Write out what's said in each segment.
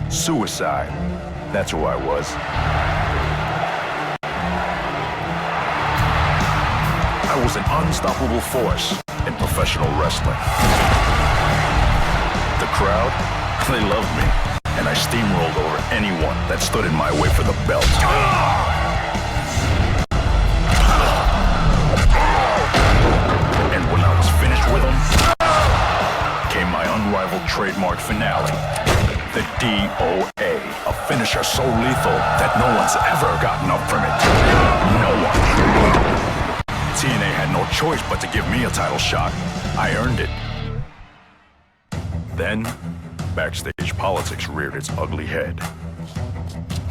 Suicide. That's who I was. I was an unstoppable force in professional wrestling. The crowd, they loved me, and I steamrolled over anyone that stood in my way for the belt. And when I was finished with them, came my unrivaled trademark finale. The DOA, a finisher so lethal that no one's ever gotten up from it. No one. TNA had no choice but to give me a title shot. I earned it. Then, backstage politics reared its ugly head.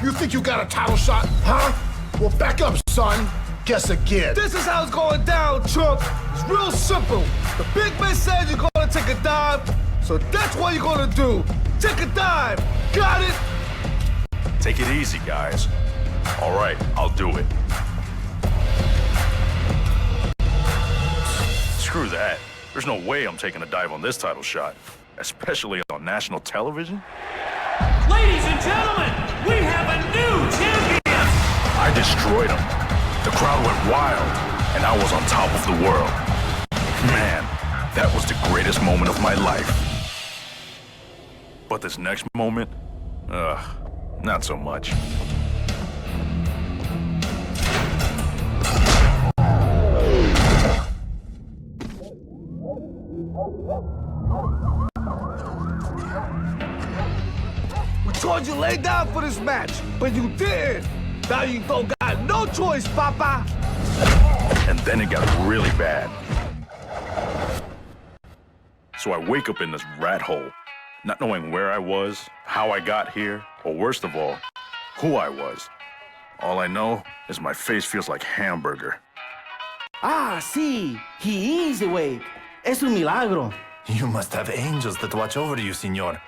You think you got a title shot, huh? Well, back up, son. Guess again. This is how it's going down, Trump. It's real simple. The big man said you're gonna take a dive, so that's what you're gonna do. Take a dive. Got it? Take it easy, guys. All right, I'll do it. Screw that. There's no way I'm taking a dive on this title shot, especially on national television. Ladies and gentlemen, we have a new champion! I destroyed him. The crowd went wild, and I was on top of the world. Man, that was the greatest moment of my life. But this next moment, not so much. We told you lay down for this match, but you didn't. Now you don't got no choice, Papa. And then it got really bad. So I wake up in this rat hole, not knowing where I was, how I got here, or worst of all, who I was. All I know is my face feels like hamburger. Ah, sí, he is awake. Es un milagro. You must have angels that watch over you, senor.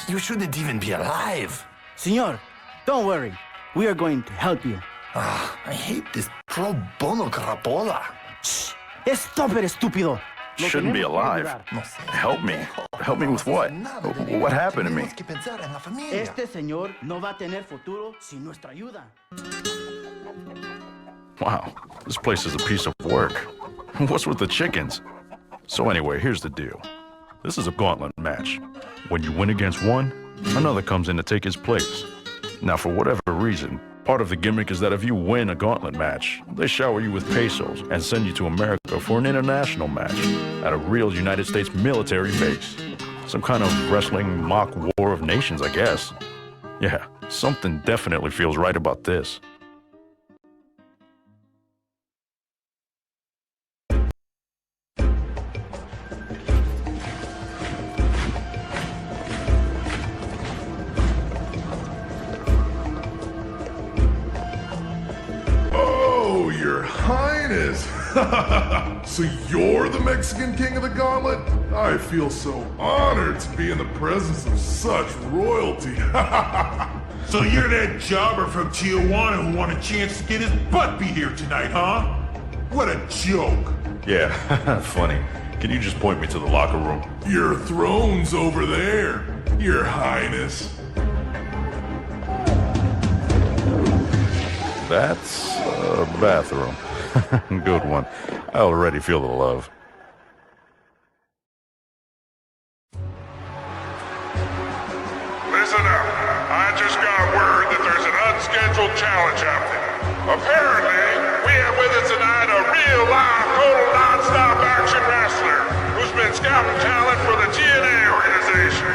You shouldn't even be alive. Señor, don't worry. We are going to help you. Ah, I hate this pro bono crapola. Shh! Stop it, estúpido. Shouldn't be alive. Help me. Help me with what? What happened to me? Este señor no va a tener futuro sin nuestra ayuda. Wow, this place is a piece of work. What's with the chickens? So anyway, here's the deal. This is a gauntlet match. When you win against one, another comes in to take his place. Now, for whatever reason, part of the gimmick is that if you win a gauntlet match, they shower you with pesos and send you to America for an international match at a real United States military base. Some kind of wrestling mock war of nations, I guess. Yeah, something definitely feels right about this. Your Highness! So you're the Mexican King of the Gauntlet? I feel so honored to be in the presence of such royalty. So you're that jobber from Tijuana who won a chance to get his butt beat here tonight, huh? What a joke! Yeah, funny. Can you just point me to the locker room? Your throne's over there, Your Highness. That's a bathroom. Good one. I already feel the love. Listen up. I just got word that there's an unscheduled challenge out there. Apparently, we have with us tonight a real live, total non-stop action wrestler who's been scouting talent for the TNA organization.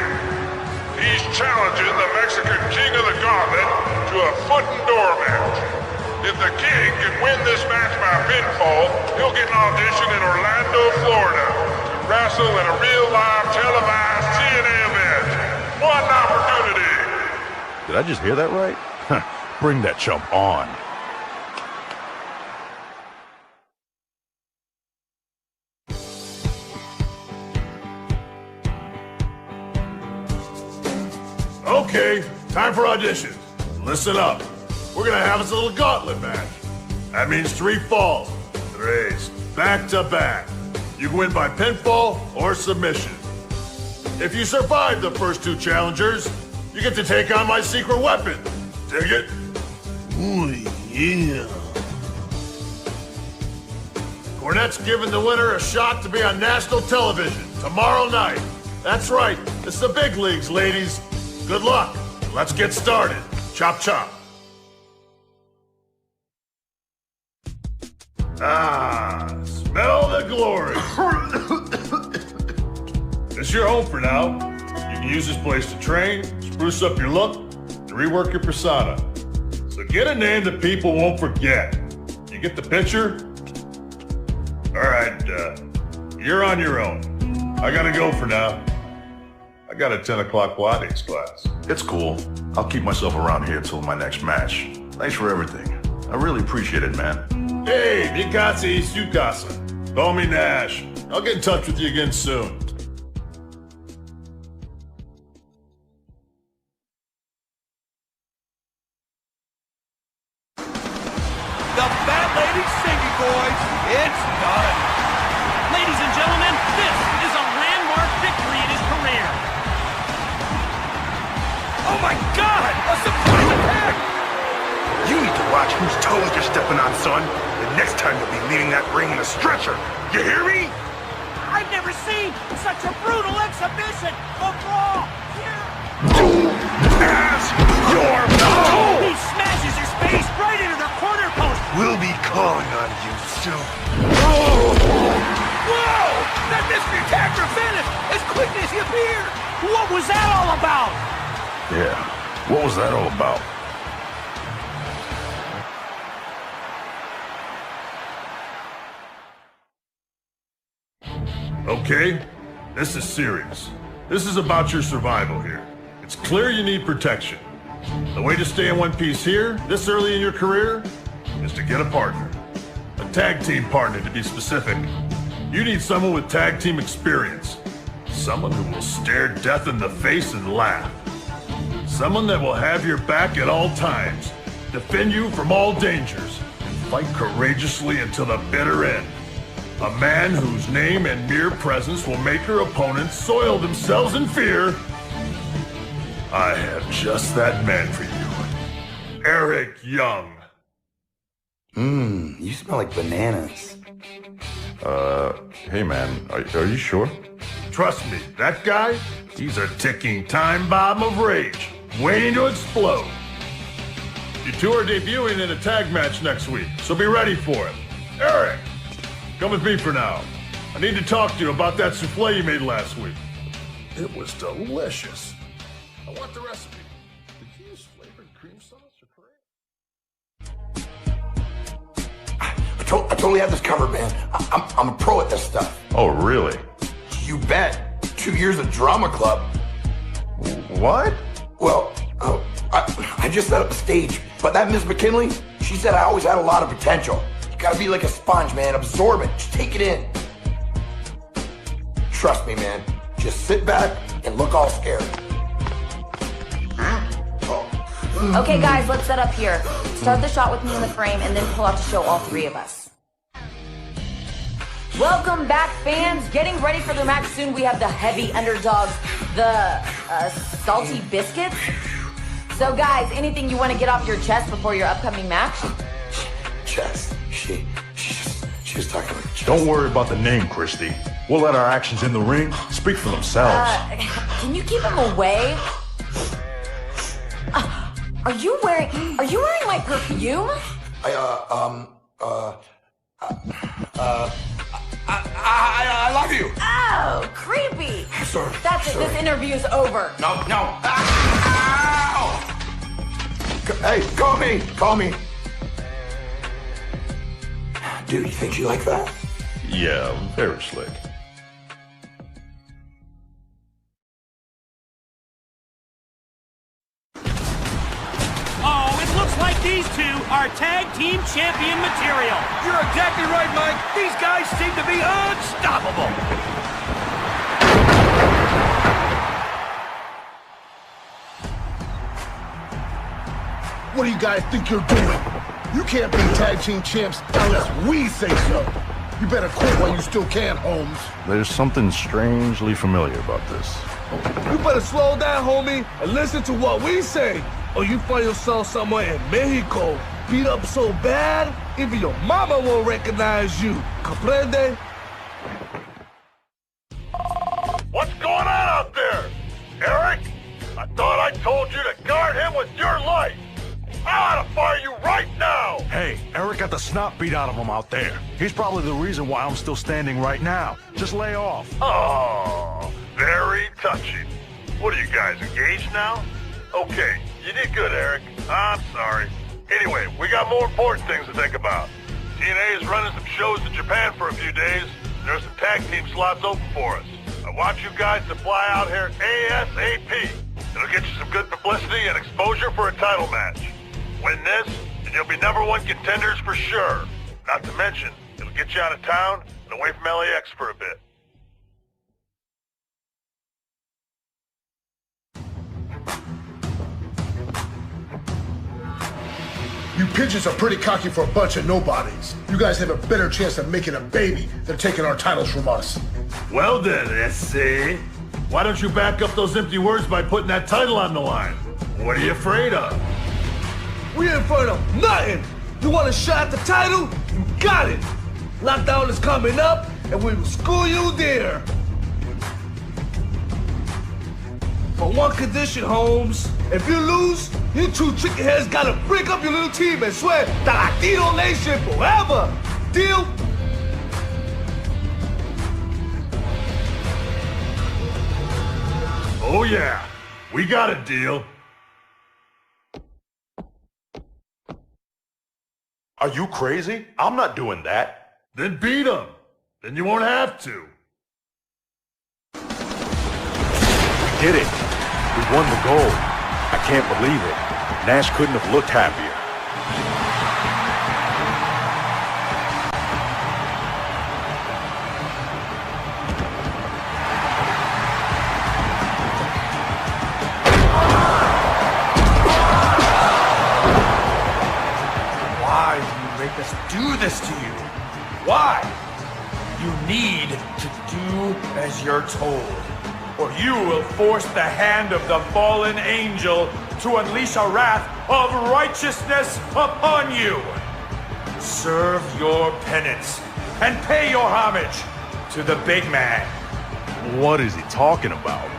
He's challenging the Mexican King of the Gauntlet to a foot and door match. If the King can win this match by pinfall, he'll get an audition in Orlando, Florida to wrestle in a real live televised TNA event. One opportunity. Did I just hear that right? Bring that chump on. Okay, time for auditions. Listen up. We're gonna have us a little gauntlet match. That means 3 falls. 3, back-to-back. You can win by pinfall or submission. If you survive the first two challengers, you get to take on my secret weapon. Dig it? Ooh, yeah. Cornette's giving the winner a shot to be on national television tomorrow night. That's right, it's the big leagues, ladies. Good luck. Let's get started. Chop chop. Ah, smell the glory. It's your home for now. You can use this place to train, spruce up your look, and rework your persona. So get a name that people won't forget. You get the picture? All right, you're on your own. I gotta go for now. I got a 10 o'clock Pilates class. It's cool. I'll keep myself around here till my next match. Thanks for everything. I really appreciate it, man. Hey, Mikasa Isukasa. Call me Nash. I'll get in touch with you again soon. The Fat Lady singing, boys. It's done. Ladies and gentlemen, this is a landmark victory in his career. Oh my God! A surprise attack! You need to watch whose toes you're stepping on, son. The next time you'll be leaving that ring in a stretcher. You hear me? I've never seen such a brutal exhibition of Raw. As your He smashes his face right into the corner post. We'll be calling on you soon. Whoa! That mystery attacker vanished as quickly as he appeared! What was that all about? Yeah, what was that all about? Okay, this is serious. This is about your survival here. It's clear you need protection. The way to stay in one piece here, this early in your career, is to get a partner. A tag team partner, to be specific. You need someone with tag team experience. Someone who will stare death in the face and laugh. Someone that will have your back at all times, defend you from all dangers, and fight courageously until the bitter end. A man whose name and mere presence will make your opponents soil themselves in fear. I have just that man for you. Eric Young. You smell like bananas. Hey man, are you sure? Trust me, that guy, he's a ticking time bomb of rage, waiting to explode. You two are debuting in a tag match next week, so be ready for it. Eric, come with me for now. I need to talk to you about that souffle you made last week. It was delicious. I want the recipe. Did you use flavored cream sauce or I totally have this covered, man. I'm a pro at this stuff. Oh, really? You bet. 2 years of drama club. What? Well, I just set up the stage, but that Miss McKinley, she said I always had a lot of potential. You gotta be like a sponge, man. Absorb it. Just take it in. Trust me, man. Just sit back and look all scared. Okay, guys, let's set up here. Start the shot with me in the frame and then pull out to show all three of us. Welcome back, fans. Getting ready for the match soon. We have the heavy underdogs, the salty biscuits. So, guys, anything you want to get off your chest before your upcoming match? Chest. She was talking about chest. Don't worry about the name, Christy. We'll let our actions in the ring speak for themselves. Can you keep them away? Are you wearing my perfume? I love you. Oh, creepy. Sorry. That's it. This interview's over. No. Ow! Hey, call me. Dude, you think you like that? Yeah, very slick. Oh, it looks like these two are tag team champion material. You're exactly right, Mike. These guys seem to be unstoppable. What do you guys think you're doing? You can't be tag team champs unless we say so. You better quit while you still can, Holmes. There's something strangely familiar about this. You better slow down, homie, and listen to what we say. Or you find yourself somewhere in Mexico, beat up so bad, even your mama won't recognize you. Comprende? What's going on out there? Eric? I thought I told you to guard him with your life. I ought to fire you right now! Hey, Eric got the snot beat out of him out there. He's probably the reason why I'm still standing right now. Just lay off. Oh, very touching. What are you guys, engaged now? Okay, you did good, Eric. I'm sorry. Anyway, we got more important things to think about. TNA is running some shows in Japan for a few days. There's some tag team slots open for us. I want you guys to fly out here ASAP. It'll get you some good publicity and exposure for a title match. Win this, and you'll be #1 contenders for sure. Not to mention, it'll get you out of town and away from LAX for a bit. You pigeons are pretty cocky for a bunch of nobodies. You guys have a better chance of making a baby than taking our titles from us. Well then, SC. Why don't you back up those empty words by putting that title on the line? What are you afraid of? We ain't afraid of nothing. You want a shot at the title? You got it. Lockdown is coming up, and we will school you there. For one condition, Holmes. If you lose, you two chicken heads gotta break up your little team and swear the Latino Nation forever. Deal? Oh yeah, we got a deal. Are you crazy? I'm not doing that. Then beat him. Then you won't have to. We did it. We won the gold. I can't believe it. Nash couldn't have looked happier. Why do you make us do this to you? Why? You need to do as you're told, or you will force the hand of the fallen angel to unleash a wrath of righteousness upon you. Serve your penance and pay your homage to the big man. What is he talking about?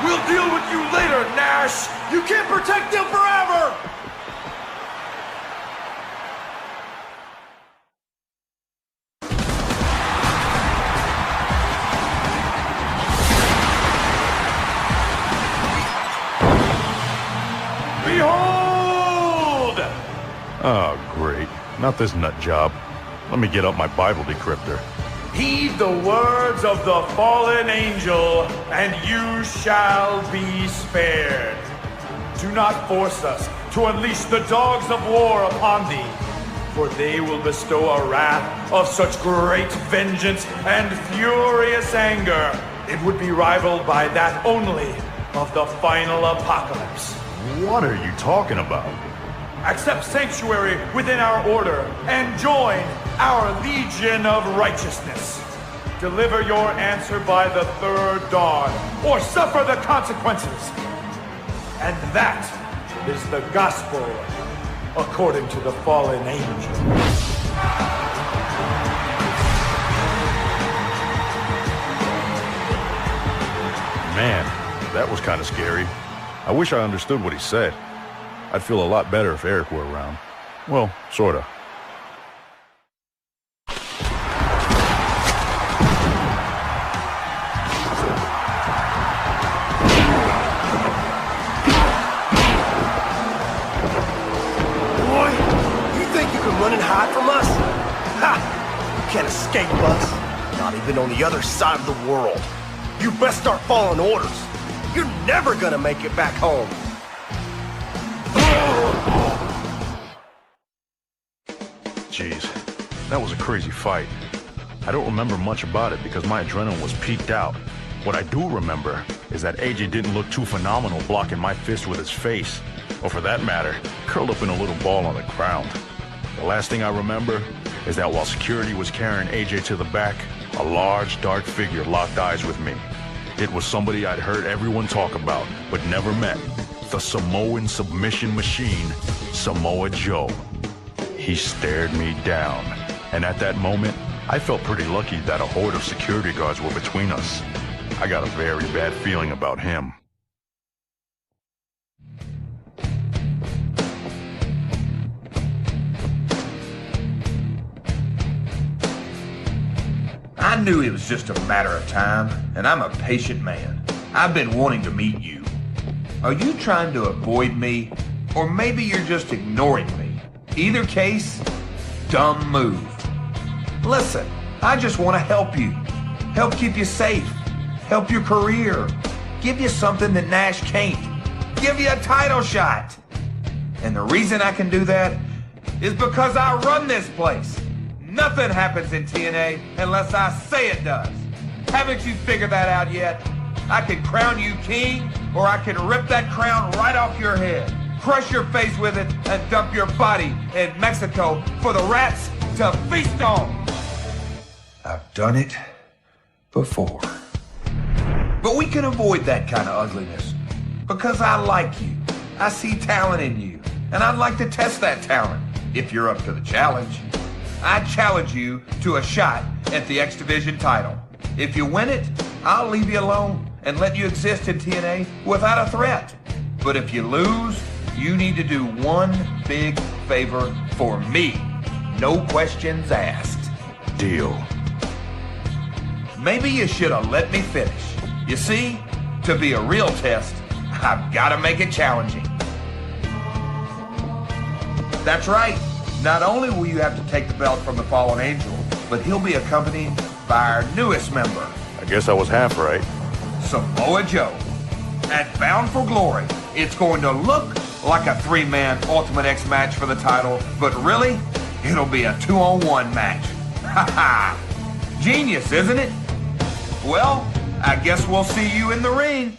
We'll deal with you later, Nash! You can't protect them forever! Behold! Oh, great. Not this nut job. Let me get up my Bible decryptor. Heed the words of the fallen angel, and you shall be spared. Do not force us to unleash the dogs of war upon thee, for they will bestow a wrath of such great vengeance and furious anger, it would be rivaled by that only of the final apocalypse. What are you talking about? Accept sanctuary within our order and join our Legion of Righteousness. Deliver your answer by the third dawn, or suffer the consequences. And that is the gospel according to the fallen angel. Man, that was kind of scary. I wish I understood what he said. I'd feel a lot better if Eric were around. Well, sorta. Boy, you think you can run and hide from us? Ha! You can't escape us. Not even on the other side of the world. You best start following orders. You're never gonna make it back home. Jeez, that was a crazy fight. I don't remember much about it because my adrenaline was peaked out. What I do remember is that AJ didn't look too phenomenal blocking my fist with his face, or for that matter, curled up in a little ball on the ground. The last thing I remember is that while security was carrying AJ to the back, a large, dark figure locked eyes with me. It was somebody I'd heard everyone talk about, but never met. The Samoan submission machine, Samoa Joe. He stared me down, and at that moment, I felt pretty lucky that a horde of security guards were between us. I got a very bad feeling about him. I knew it was just a matter of time, and I'm a patient man. I've been wanting to meet you. Are you trying to avoid me, or maybe you're just ignoring me? Either case, dumb move. Listen, I just want to help you. Help keep you safe. Help your career. Give you something that Nash can't. Give you a title shot. And the reason I can do that is because I run this place. Nothing happens in TNA unless I say it does. Haven't you figured that out yet? I can crown you king, or I can rip that crown right off your head, crush your face with it, and dump your body in Mexico for the rats to feast on. I've done it before. But we can avoid that kind of ugliness because I like you. I see talent in you, and I'd like to test that talent if you're up to the challenge. I challenge you to a shot at the X Division title. If you win it, I'll leave you alone and let you exist in TNA without a threat. But if you lose, you need to do one big favor for me. No questions asked. Deal. Maybe you should have let me finish. You see, to be a real test, I've got to make it challenging. That's right. Not only will you have to take the belt from the Fallen Angel, but he'll be accompanied by our newest member. I guess I was half right. Samoa Joe. At Bound for Glory, it's going to look like a three-man Ultimate X match for the title, but really, it'll be a 2-on-1 match. Ha ha! Genius, isn't it? Well, I guess we'll see you in the ring.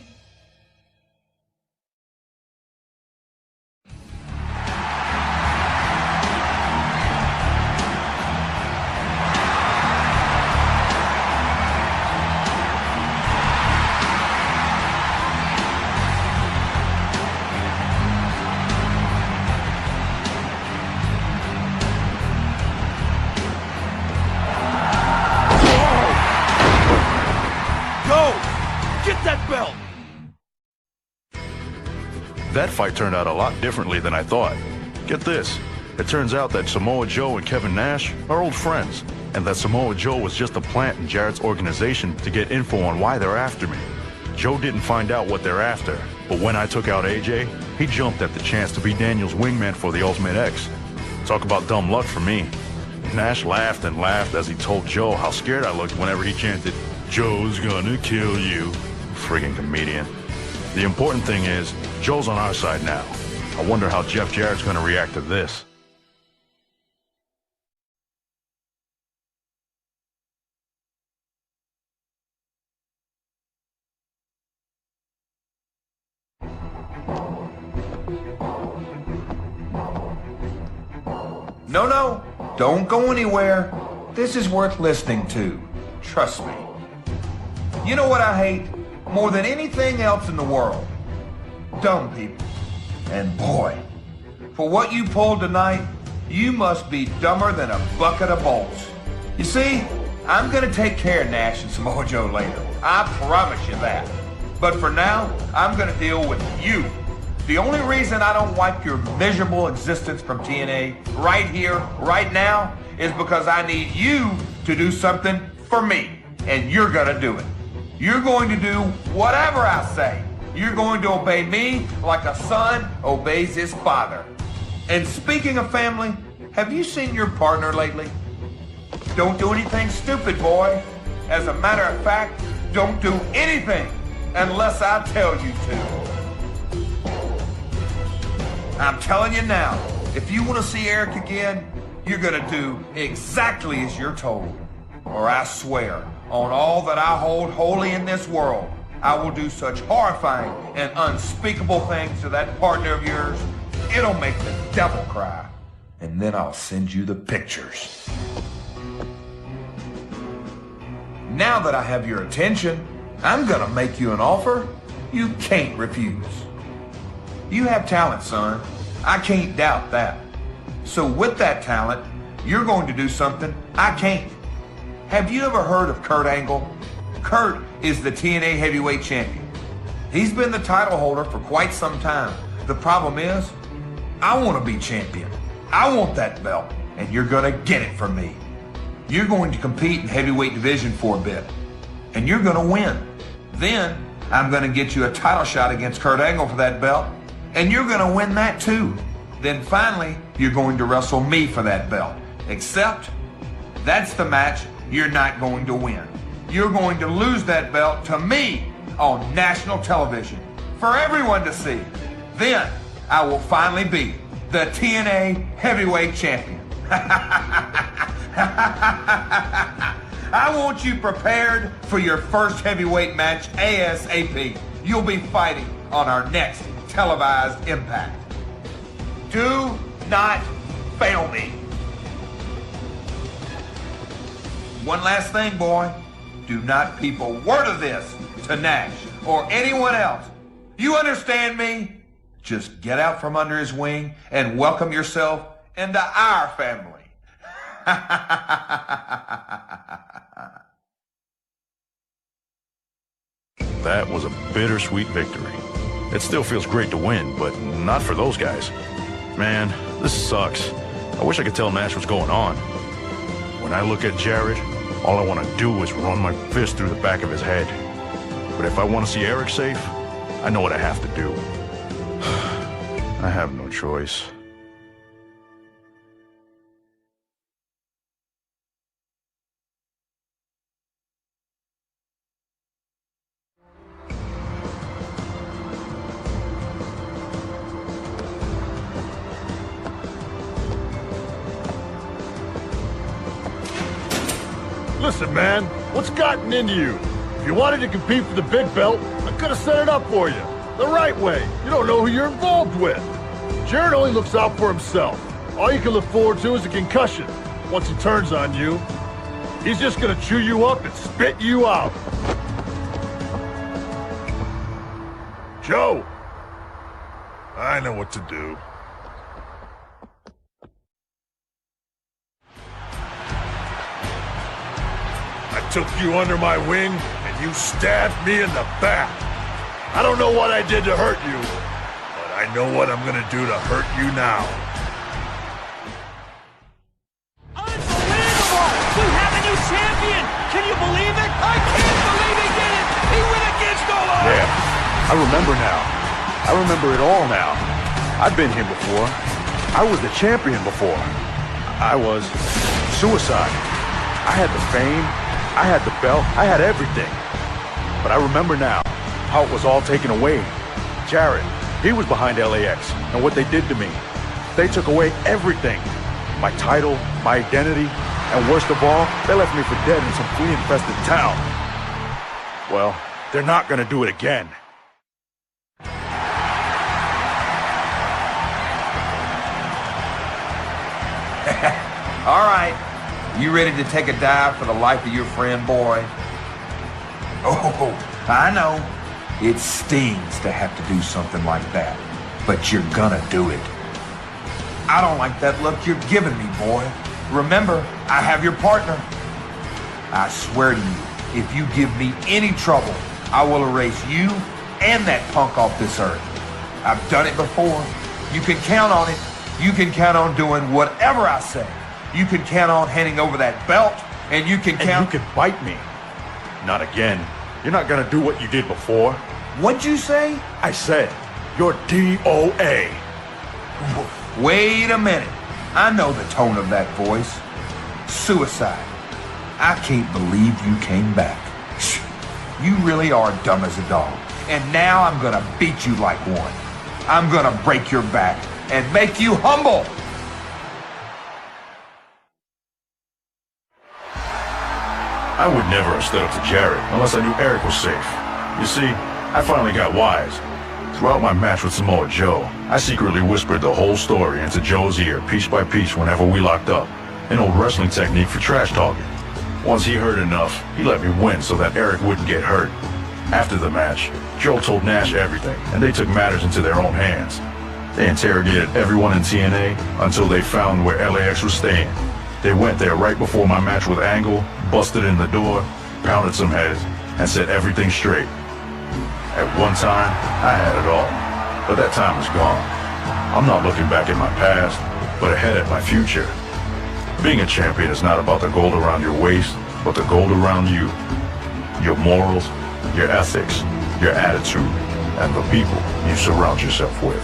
That fight turned out a lot differently than I thought. Get this, it turns out that Samoa Joe and Kevin Nash are old friends, and that Samoa Joe was just a plant in Jarrett's organization to get info on why they're after me. Joe didn't find out what they're after, but when I took out AJ, he jumped at the chance to be Daniel's wingman for the Ultimate X. Talk about dumb luck for me. Nash laughed and laughed as he told Joe how scared I looked whenever he chanted, "Joe's gonna kill you." Friggin' comedian. The important thing is, Joe's on our side now. I wonder how Jeff Jarrett's gonna react to this. No, don't go anywhere. This is worth listening to. Trust me. You know what I hate more than anything else in the world? Dumb people. And boy, for what you pulled tonight, you must be dumber than a bucket of bolts. You see, I'm gonna take care of Nash and Samoa Joe later. I promise you that. But for now, I'm gonna deal with you. The only reason I don't wipe your miserable existence from TNA right here, right now, is because I need you to do something for me. And you're gonna do it. You're going to do whatever I say. You're going to obey me like a son obeys his father. And speaking of family, have you seen your partner lately? Don't do anything stupid, boy. As a matter of fact, don't do anything unless I tell you to. I'm telling you now, if you want to see Eric again, you're going to do exactly as you're told. or I swear on all that I hold holy in this world, I will do such horrifying and unspeakable things to that partner of yours, it'll make the devil cry. And then I'll send you the pictures. Now that I have your attention, I'm gonna make you an offer you can't refuse. You have talent, son. I can't doubt that. So with that talent, you're going to do something I can't. Have you ever heard of Kurt Angle? Kurt is the TNA heavyweight champion. He's been the title holder for quite some time. The problem is, I want to be champion. I want that belt, and you're going to get it from me. You're going to compete in heavyweight division for a bit, and you're going to win. Then, I'm going to get you a title shot against Kurt Angle for that belt, and you're going to win that too. Then finally, you're going to wrestle me for that belt. Except, that's the match you're not going to win. You're going to lose that belt to me on national television for everyone to see. Then, I will finally be the TNA heavyweight champion. I want you prepared for your first heavyweight match ASAP. You'll be fighting on our next televised Impact. Do not fail me. One last thing, boy. Do not peep a word of this to Nash or anyone else. You understand me? Just get out from under his wing and welcome yourself into our family. That was a bittersweet victory. It still feels great to win, but not for those guys. Man, this sucks. I wish I could tell Nash what's going on. When I look at Jarrett, all I want to do is run my fist through the back of his head. But if I want to see Eric safe, I know what I have to do. I have no choice. Listen, man, what's gotten into you? If you wanted to compete for the big belt, I could have set it up for you. The right way. You don't know who you're involved with. Jarrett only looks out for himself. All you can look forward to is a concussion. Once he turns on you, he's just gonna chew you up and spit you out. Joe! I know what to do. I took you under my wing, and you stabbed me in the back. I don't know what I did to hurt you, but I know what I'm gonna do to hurt you now. Unbelievable! We have a new champion! Can you believe it? I can't believe he did it! He went against all odds! Yeah, I remember now. I remember it all now. I've been here before. I was the champion before. I was Suicide. I had the fame. I had the belt. I had everything. But I remember now how it was all taken away. Jarrett, he was behind LAX and what they did to me. They took away everything. My title, my identity, and worst of all, they left me for dead in some flea-infested town. Well, they're not gonna do it again. All right. You ready to take a dive for the life of your friend, boy? Oh, I know. It stings to have to do something like that, but you're gonna do it. I don't like that look you're giving me, boy. Remember, I have your partner. I swear to you, if you give me any trouble, I will erase you and that punk off this earth. I've done it before. You can count on it. You can count on doing whatever I say. You can count on handing over that belt, and you can count... And you can bite me. Not again. You're not gonna do what you did before. What'd you say? I said, you're DOA. Wait a minute. I know the tone of that voice. Suicide. I can't believe you came back. You really are dumb as a dog. And now I'm gonna beat you like one. I'm gonna break your back and make you humble. I would never have stood up to Jarrett unless I knew Eric was safe. You see, I finally got wise. Throughout my match with Samoa Joe, I secretly whispered the whole story into Joe's ear piece by piece whenever we locked up, an old wrestling technique for trash talking. Once he heard enough, he let me win so that Eric wouldn't get hurt. After the match, Joe told Nash everything, and they took matters into their own hands. They interrogated everyone in TNA until they found where LAX was staying. They went there right before my match with Angle, busted in the door, pounded some heads, and set everything straight. At one time, I had it all, but that time is gone. I'm not looking back at my past, but ahead at my future. Being a champion is not about the gold around your waist, but the gold around you. Your morals, your ethics, your attitude, and the people you surround yourself with.